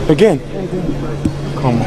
Again? ¿Cómo?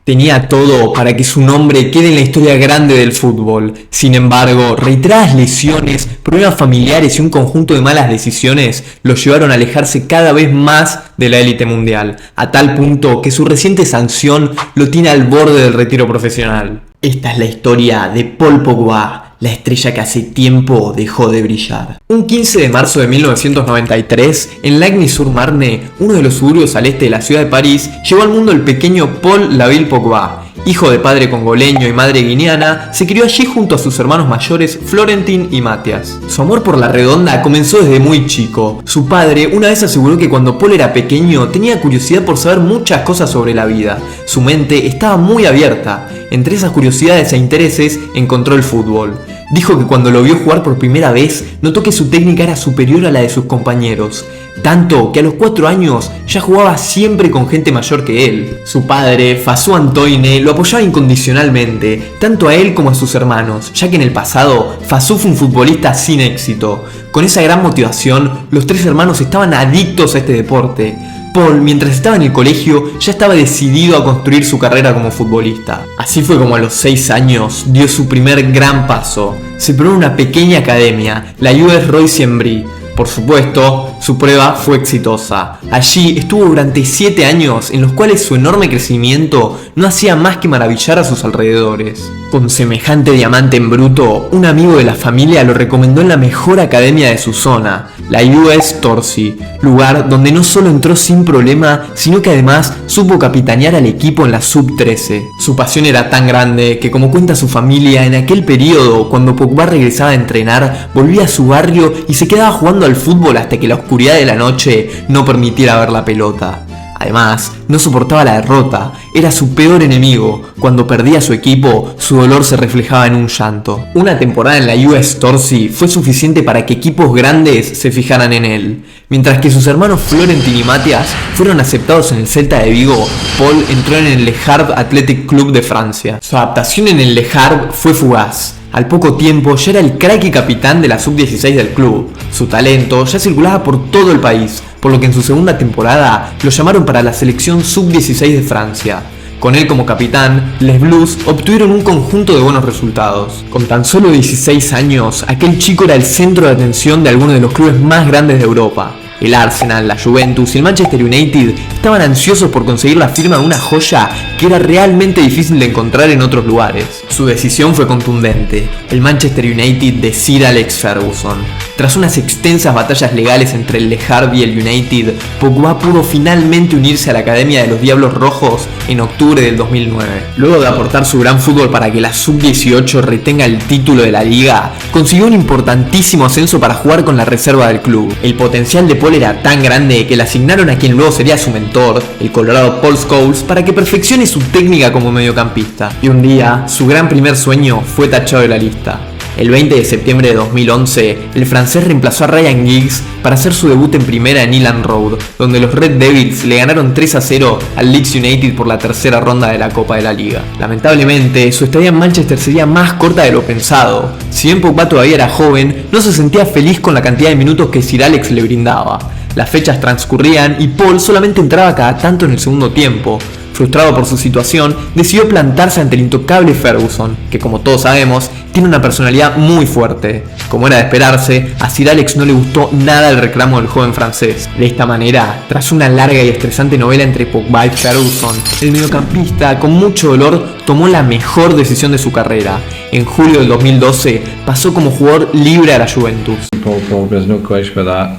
Tenía todo para que su nombre quede en la historia grande del fútbol. Sin embargo, reiteradas lesiones, problemas familiares y un conjunto de malas decisiones lo llevaron a alejarse cada vez más de la élite mundial, a tal punto que su reciente sanción lo tiene al borde del retiro profesional. Esta es la historia de Paul Pogba, la estrella que hace tiempo dejó de brillar. Un 15 de marzo de 1993, en Lagny-sur-Marne, uno de los suburbios al este de la ciudad de París, llegó al mundo el pequeño Paul Laville Pogba. Hijo de padre congoleño y madre guineana, se crió allí junto a sus hermanos mayores Florentin y Mathias. Su amor por la redonda comenzó desde muy chico. Su padre una vez aseguró que cuando Paul era pequeño tenía curiosidad por saber muchas cosas sobre la vida. Su mente estaba muy abierta. Entre esas curiosidades e intereses encontró el fútbol. Dijo que cuando lo vio jugar por primera vez, notó que su técnica era superior a la de sus compañeros. Tanto que a los 4 años ya jugaba siempre con gente mayor que él. Su padre, Fasu Antoine, lo apoyaba incondicionalmente, tanto a él como a sus hermanos, ya que en el pasado Fasu fue un futbolista sin éxito. Con esa gran motivación, los 3 hermanos estaban adictos a este deporte. Paul, mientras estaba en el colegio, ya estaba decidido a construir su carrera como futbolista. Así fue como a los 6 años dio su primer gran paso. Se probó en una pequeña academia, la US Roy-Siembry. Por supuesto, su prueba fue exitosa. Allí estuvo durante 7 años en los cuales su enorme crecimiento no hacía más que maravillar a sus alrededores. Con semejante diamante en bruto, un amigo de la familia lo recomendó en la mejor academia de su zona, la US Torcy, lugar donde no solo entró sin problema, sino que además supo capitanear al equipo en la Sub-13. Su pasión era tan grande que, como cuenta su familia, en aquel periodo, cuando Pogba regresaba a entrenar, volvía a su barrio y se quedaba jugando al fútbol hasta que la oscuridad de la noche no permitiera ver la pelota. Además, no soportaba la derrota, era su peor enemigo. Cuando perdía su equipo, su dolor se reflejaba en un llanto. Una temporada en la US Torcy fue suficiente para que equipos grandes se fijaran en él. Mientras que sus hermanos Florentin y Mathias fueron aceptados en el Celta de Vigo, Paul entró en el Le Havre Athletic Club de Francia. Su adaptación en el Le Havre fue fugaz. Al poco tiempo ya era el crack y capitán de la Sub-16 del club. Su talento ya circulaba por todo el país, por lo que en su segunda temporada lo llamaron para la selección Sub-16 de Francia. Con él como capitán, Les Blues obtuvieron un conjunto de buenos resultados. Con tan solo 16 años, aquel chico era el centro de atención de algunos de los clubes más grandes de Europa. El Arsenal, la Juventus y el Manchester United estaban ansiosos por conseguir la firma de una joya que era realmente difícil de encontrar en otros lugares. Su decisión fue contundente: el Manchester United de Sir Alex Ferguson. Tras unas extensas batallas legales entre el Le Havre y el United, Pogba pudo finalmente unirse a la Academia de los Diablos Rojos en octubre del 2009. Luego de aportar su gran fútbol para que la Sub-18 retenga el título de la liga, consiguió un importantísimo ascenso para jugar con la reserva del club. El potencial de Paul era tan grande que le asignaron a quien luego sería su mentor, el colorado Paul Scholes, para que perfeccione su técnica como mediocampista. Y un día, su gran primer sueño fue tachado de la lista. El 20 de septiembre de 2011, el francés reemplazó a Ryan Giggs para hacer su debut en primera en Elland Road, donde los Red Devils le ganaron 3-0 al Leeds United por la tercera ronda de la Copa de la Liga. Lamentablemente, su estadía en Manchester sería más corta de lo pensado. Si bien Pogba todavía era joven, no se sentía feliz con la cantidad de minutos que Sir Alex le brindaba. Las fechas transcurrían y Paul solamente entraba cada tanto en el segundo tiempo. Frustrado por su situación, decidió plantarse ante el intocable Ferguson, que, como todos sabemos, tiene una personalidad muy fuerte. Como era de esperarse, a Sir Alex no le gustó nada el reclamo del joven francés. De esta manera, tras una larga y estresante novela entre Pogba y Ferguson, el mediocampista, con mucho dolor, tomó la mejor decisión de su carrera. En julio del 2012, pasó como jugador libre a la Juventus. Paul, there's no question about that.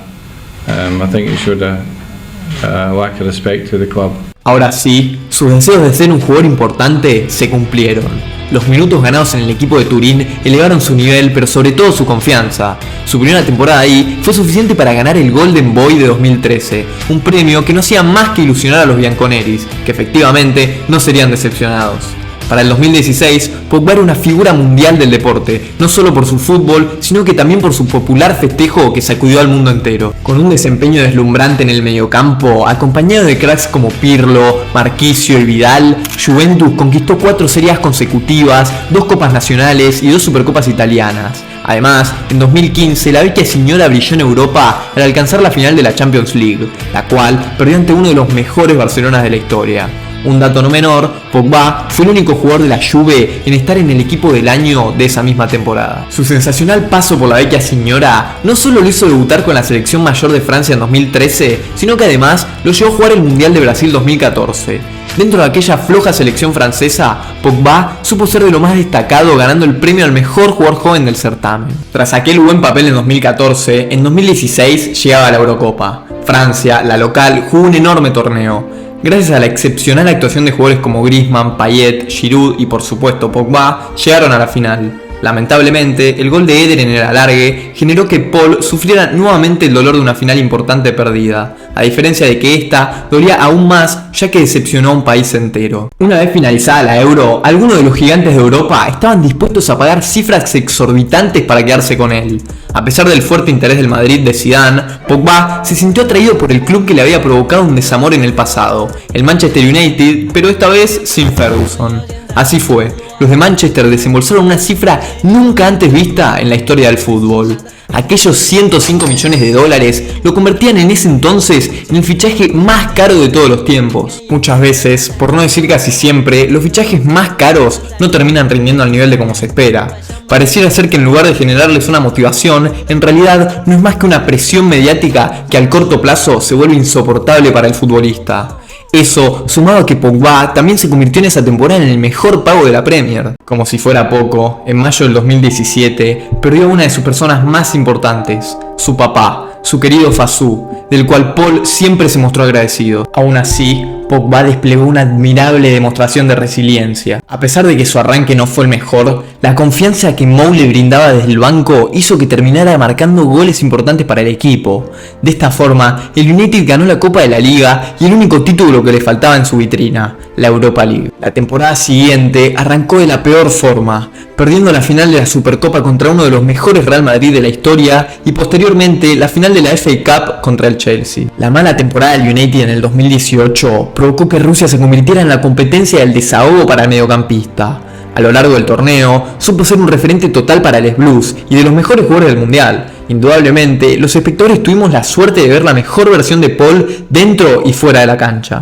I think you should lack of respect to the club. Ahora sí, sus deseos de ser un jugador importante se cumplieron. Los minutos ganados en el equipo de Turín elevaron su nivel, pero sobre todo su confianza. Su primera temporada ahí fue suficiente para ganar el Golden Boy de 2013, un premio que no hacía más que ilusionar a los bianconeris, que efectivamente no serían decepcionados. Para el 2016, Pogba era una figura mundial del deporte, no solo por su fútbol, sino que también por su popular festejo que sacudió al mundo entero. Con un desempeño deslumbrante en el mediocampo, acompañado de cracks como Pirlo, Marquisio y Vidal, Juventus conquistó 4 series consecutivas, 2 copas nacionales y 2 supercopas italianas. Además, en 2015 la vecchia señora brilló en Europa al alcanzar la final de la Champions League, la cual perdió ante uno de los mejores Barcelonas de la historia. Un dato no menor, Pogba fue el único jugador de la Juve en estar en el equipo del año de esa misma temporada. Su sensacional paso por la vecchia señora no solo lo hizo debutar con la selección mayor de Francia en 2013, sino que además lo llevó a jugar el Mundial de Brasil 2014. Dentro de aquella floja selección francesa, Pogba supo ser de lo más destacado, ganando el premio al mejor jugador joven del certamen. Tras aquel buen papel en 2014, en 2016 llegaba la Eurocopa. Francia, la local, jugó un enorme torneo. Gracias a la excepcional actuación de jugadores como Griezmann, Payet, Giroud y por supuesto Pogba, llegaron a la final. Lamentablemente, el gol de Eder en el alargue generó que Paul sufriera nuevamente el dolor de una final importante perdida, a diferencia de que esta dolía aún más ya que decepcionó a un país entero. Una vez finalizada la Euro, algunos de los gigantes de Europa estaban dispuestos a pagar cifras exorbitantes para quedarse con él. A pesar del fuerte interés del Madrid de Zidane, Pogba se sintió atraído por el club que le había provocado un desamor en el pasado, el Manchester United, pero esta vez sin Ferguson. Así fue, los de Manchester desembolsaron una cifra nunca antes vista en la historia del fútbol. Aquellos 105 millones de dólares lo convertían en ese entonces en el fichaje más caro de todos los tiempos. Muchas veces, por no decir casi siempre, los fichajes más caros no terminan rindiendo al nivel de como se espera. Pareciera ser que en lugar de generarles una motivación, en realidad no es más que una presión mediática que al corto plazo se vuelve insoportable para el futbolista. Eso, sumado a que Pogba también se convirtió en esa temporada en el mejor pago de la Premier. Como si fuera poco, en mayo del 2017 perdió a una de sus personas más importantes, su papá, su querido Fazú, del cual Paul siempre se mostró agradecido. Aún así, Pogba desplegó una admirable demostración de resiliencia. A pesar de que su arranque no fue el mejor, la confianza que Mou le brindaba desde el banco hizo que terminara marcando goles importantes para el equipo. De esta forma, el United ganó la Copa de la Liga y el único título que le faltaba en su vitrina, la Europa League. La temporada siguiente arrancó de la peor forma, perdiendo la final de la Supercopa contra uno de los mejores Real Madrid de la historia y posteriormente la final de la FA Cup contra el Chelsea. La mala temporada del United en el 2018 provocó que Rusia se convirtiera en la competencia del desahogo para el mediocampista. A lo largo del torneo, supo ser un referente total para les Blues y de los mejores jugadores del mundial. Indudablemente, los espectadores tuvimos la suerte de ver la mejor versión de Paul dentro y fuera de la cancha.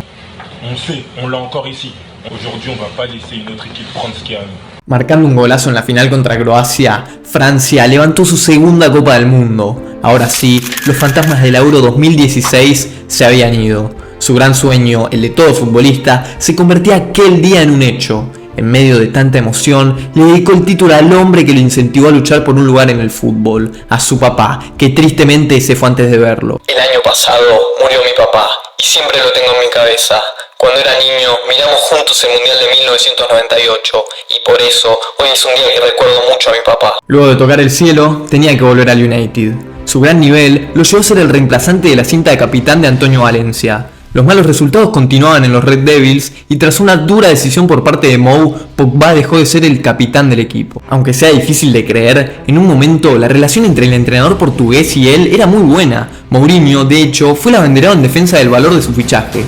Marcando un golazo en la final contra Croacia, Francia levantó su segunda Copa del Mundo. Ahora sí, los fantasmas del Euro 2016 se habían ido. Su gran sueño, el de todo futbolista, se convertía aquel día en un hecho. En medio de tanta emoción, le dedicó el título al hombre que lo incentivó a luchar por un lugar en el fútbol, a su papá, que tristemente se fue antes de verlo. El año pasado murió mi papá, y siempre lo tengo en mi cabeza. Cuando era niño, miramos juntos el Mundial de 1998, y por eso hoy es un día que recuerdo mucho a mi papá. Luego de tocar el cielo, tenía que volver al United. Su gran nivel lo llevó a ser el reemplazante de la cinta de capitán de Antonio Valencia. Los malos resultados continuaban en los Red Devils y tras una dura decisión por parte de Mou, Pogba dejó de ser el capitán del equipo. Aunque sea difícil de creer, en un momento la relación entre el entrenador portugués y él era muy buena. Mourinho, de hecho, fue el abanderado en defensa del valor de su fichaje.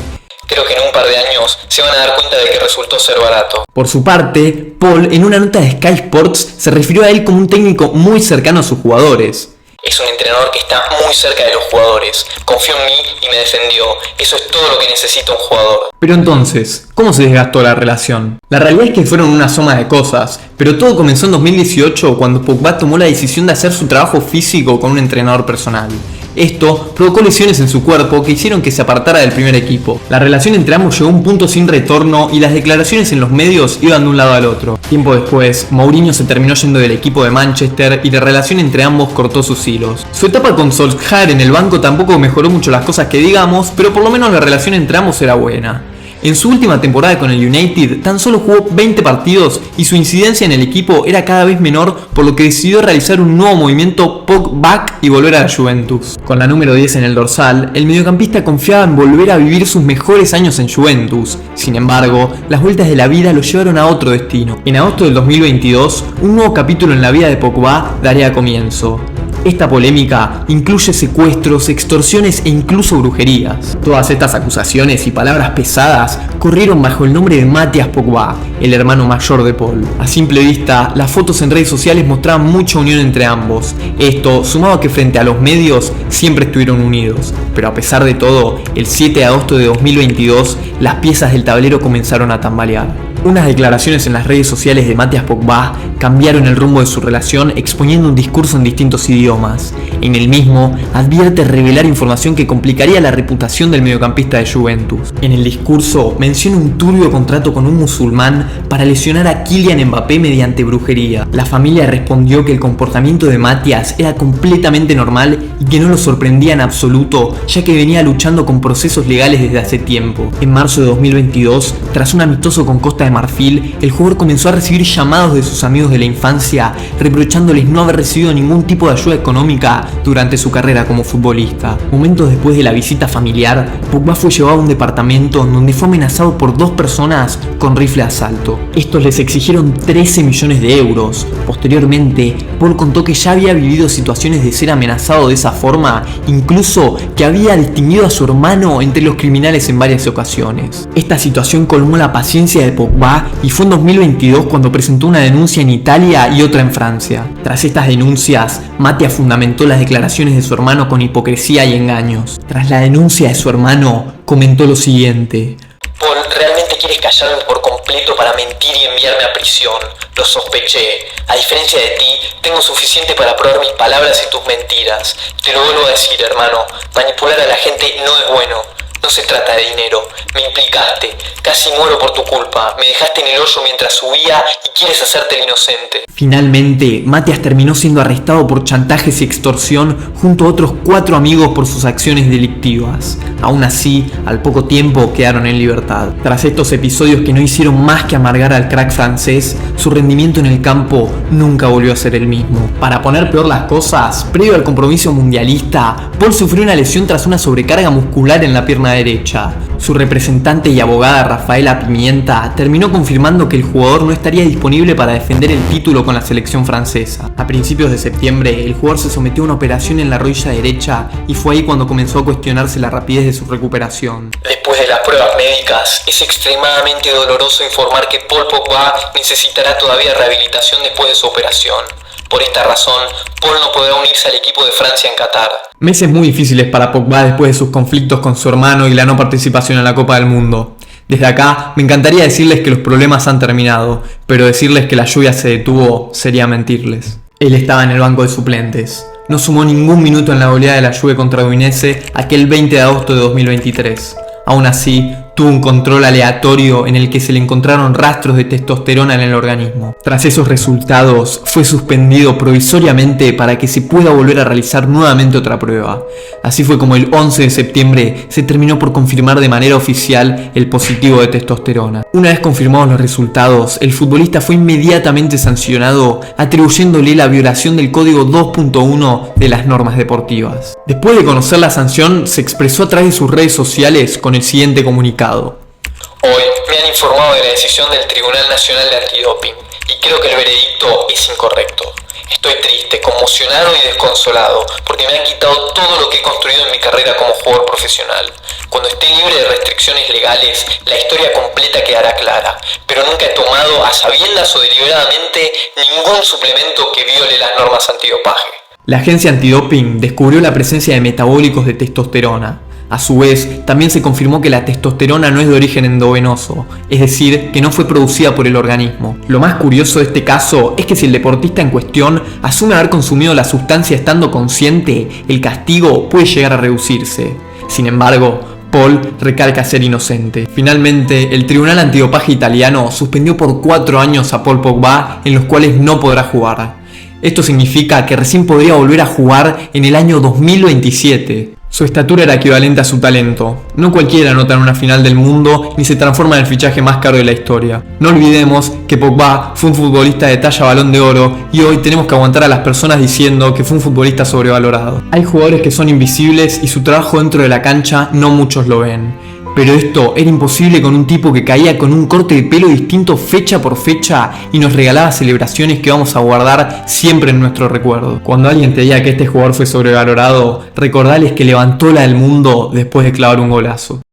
Creo que en un par de años se van a dar cuenta de que resultó ser barato. Por su parte, Paul, en una nota de Sky Sports, se refirió a él como un técnico muy cercano a sus jugadores. Es un entrenador que está muy cerca de los jugadores. Confió en mí y me defendió. Eso es todo lo que necesita un jugador. Pero entonces, ¿cómo se desgastó la relación? La realidad es que fueron una suma de cosas, pero todo comenzó en 2018 cuando Pogba tomó la decisión de hacer su trabajo físico con un entrenador personal. Esto provocó lesiones en su cuerpo que hicieron que se apartara del primer equipo. La relación entre ambos llegó a un punto sin retorno y las declaraciones en los medios iban de un lado al otro. Tiempo después, Mourinho se terminó yendo del equipo de Manchester y la relación entre ambos cortó sus hilos. Su etapa con Solskjaer en el banco tampoco mejoró mucho las cosas que digamos, pero por lo menos la relación entre ambos era buena. En su última temporada con el United tan solo jugó 20 partidos y su incidencia en el equipo era cada vez menor, por lo que decidió realizar un nuevo movimiento Pogba y volver a la Juventus. Con la número 10 en el dorsal, el mediocampista confiaba en volver a vivir sus mejores años en Juventus. Sin embargo, las vueltas de la vida lo llevaron a otro destino. En agosto del 2022, un nuevo capítulo en la vida de Pogba daría comienzo. Esta polémica incluye secuestros, extorsiones e incluso brujerías. Todas estas acusaciones y palabras pesadas corrieron bajo el nombre de Mathias Pogba, el hermano mayor de Paul. A simple vista, las fotos en redes sociales mostraban mucha unión entre ambos. Esto, sumado a que frente a los medios siempre estuvieron unidos. Pero a pesar de todo, el 7 de agosto de 2022, las piezas del tablero comenzaron a tambalear. Unas declaraciones en las redes sociales de Mathias Pogba cambiaron el rumbo de su relación exponiendo un discurso en distintos idiomas. En el mismo, advierte revelar información que complicaría la reputación del mediocampista de Juventus. En el discurso, menciona un turbio contrato con un musulmán para lesionar a Kylian Mbappé mediante brujería. La familia respondió que el comportamiento de Mathias era completamente normal y que no lo sorprendía en absoluto, ya que venía luchando con procesos legales desde hace tiempo. En marzo de 2022, tras un amistoso con Costa de Marfil, el jugador comenzó a recibir llamados de sus amigos de la infancia reprochándoles no haber recibido ningún tipo de ayuda económica durante su carrera como futbolista. Momentos después de la visita familiar, Pogba fue llevado a un departamento donde fue amenazado por 2 personas con rifle de asalto. Estos les exigieron 13 millones de euros. Posteriormente, Paul contó que ya había vivido situaciones de ser amenazado de esa forma, incluso que había distinguido a su hermano entre los criminales en varias ocasiones. Esta situación colmó la paciencia de Pogba y fue en 2022 cuando presentó una denuncia en Italia y otra en Francia. Tras estas denuncias, Mathias fundamentó las declaraciones de su hermano con hipocresía y engaños. Tras la denuncia de su hermano, comentó lo siguiente: Paul, ¿realmente quieres callarme por completo para mentir y enviarme a prisión? Lo sospeché. A diferencia de ti, tengo suficiente para probar mis palabras y tus mentiras. Te lo vuelvo a decir, hermano, manipular a la gente no es bueno. No se trata de dinero, me implicaste, casi muero por tu culpa, me dejaste en el hoyo mientras subía y quieres hacerte el inocente. Finalmente, Mathias terminó siendo arrestado por chantajes y extorsión junto a otros 4 amigos por sus acciones delictivas. Aún así, al poco tiempo quedaron en libertad. Tras estos episodios que no hicieron más que amargar al crack francés, su rendimiento en el campo nunca volvió a ser el mismo. Para poner peor las cosas, previo al compromiso mundialista, Paul sufrió una lesión tras una sobrecarga muscular en la pierna derecha. Su representante y abogada Rafaela Pimienta terminó confirmando que el jugador no estaría disponible para defender el título con la selección francesa. A principios de septiembre, el jugador se sometió a una operación en la rodilla derecha y fue ahí cuando comenzó a cuestionarse la rapidez de su recuperación. Después de las pruebas médicas, es extremadamente doloroso informar que Paul Pogba necesitará todavía rehabilitación después de su operación. Por esta razón, Paul no podrá unirse al equipo de Francia en Qatar. Meses muy difíciles para Pogba después de sus conflictos con su hermano y la no participación en la Copa del Mundo. Desde acá, me encantaría decirles que los problemas han terminado, pero decirles que la lluvia se detuvo sería mentirles. Él estaba en el banco de suplentes. No sumó ningún minuto en la goleada de la Juve contra Udinese aquel 20 de agosto de 2023. Aún así, tuvo un control aleatorio en el que se le encontraron rastros de testosterona en el organismo. Tras esos resultados, fue suspendido provisoriamente para que se pueda volver a realizar nuevamente otra prueba. Así fue como el 11 de septiembre se terminó por confirmar de manera oficial el positivo de testosterona. Una vez confirmados los resultados, el futbolista fue inmediatamente sancionado, atribuyéndole la violación del código 2.1 de las normas deportivas. Después de conocer la sanción, se expresó a través de sus redes sociales con el siguiente comunicado. Hoy me han informado de la decisión del Tribunal Nacional de Antidoping y creo que el veredicto es incorrecto. Estoy triste, conmocionado y desconsolado porque me han quitado todo lo que he construido en mi carrera como jugador profesional. Cuando esté libre de restricciones legales, la historia completa quedará clara, pero nunca he tomado a sabiendas o deliberadamente ningún suplemento que viole las normas antidopaje. La agencia antidoping descubrió la presencia de metabólicos de testosterona. A su vez, también se confirmó que la testosterona no es de origen endovenoso, es decir, que no fue producida por el organismo. Lo más curioso de este caso es que si el deportista en cuestión asume haber consumido la sustancia estando consciente, el castigo puede llegar a reducirse. Sin embargo, Paul recalca ser inocente. Finalmente, el Tribunal Antidopaje italiano suspendió por 4 años a Paul Pogba, en los cuales no podrá jugar. Esto significa que recién podría volver a jugar en el año 2027. Su estatura era equivalente a su talento. No cualquiera anota en una final del mundo ni se transforma en el fichaje más caro de la historia. No olvidemos que Pogba fue un futbolista de talla Balón de Oro y hoy tenemos que aguantar a las personas diciendo que fue un futbolista sobrevalorado. Hay jugadores que son invisibles y su trabajo dentro de la cancha no muchos lo ven. Pero esto era imposible con un tipo que caía con un corte de pelo distinto fecha por fecha y nos regalaba celebraciones que vamos a guardar siempre en nuestro recuerdo. Cuando alguien te diga que este jugador fue sobrevalorado, recordales que levantó la del mundo después de clavar un golazo.